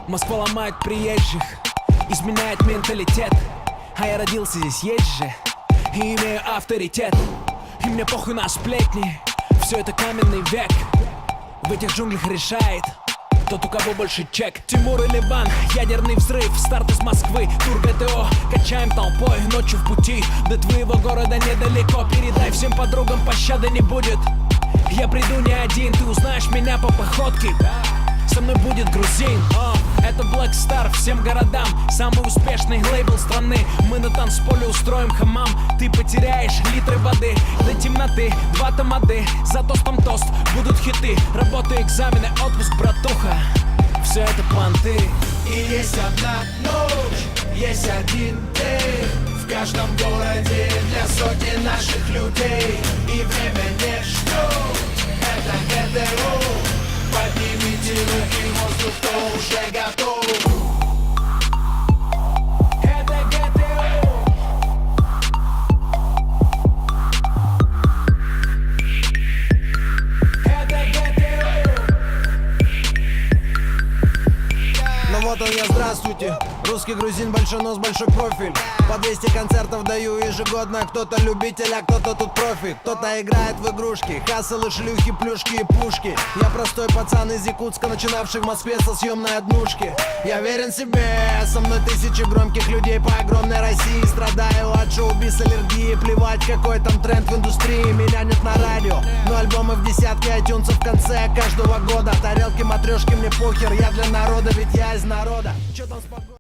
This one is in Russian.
Москва ломает приезжих, изменяет менталитет. А я родился здесь, есть же, и имею авторитет. И мне похуй на сплетни, все это каменный век. В этих джунглях решает тот, у кого больше чек. Тимур и Ливан, ядерный взрыв, старт из Москвы, тур ГТО, качаем толпой, ночью в пути. До твоего города недалеко, передай всем подругам, пощады не будет. Я приду не один, ты узнаешь меня по походке. Со мной будет грузин, это Black Star всем городам. Самый успешный лейбл страны. Мы на танцполе устроим хамам. Ты потеряешь литры воды до темноты, 2 тамады. За тостом тост, будут хиты. Работа, экзамены, отпуск, братуха. Все это понты. И есть одна ночь, есть один день в каждом городе для сотни наших людей. И время не ждет, это ГТО. Поднимите руки в воздух, кто уже готов. Это ГТО. Это ГТО. Ну вот он я, здравствуйте. Русский грузин, большой нос, большой профиль. По 200 концертов даю ежегодно. Кто-то любитель, а кто-то тут профи. Кто-то играет в игрушки, хасселы, шлюхи, плюшки и пушки. Я простой пацан из Якутска, начинавший в Москве со съемной однушки. Я верен себе, со мной тысячи громких людей по огромной России. Страдаю от шоу-биз аллергии, плевать какой там тренд в индустрии. Меня нет на радио, но альбомы в десятке iTunes в конце каждого года. Тарелки, матрешки, мне похер, я для народа, ведь я из народа. Чё там спокойно?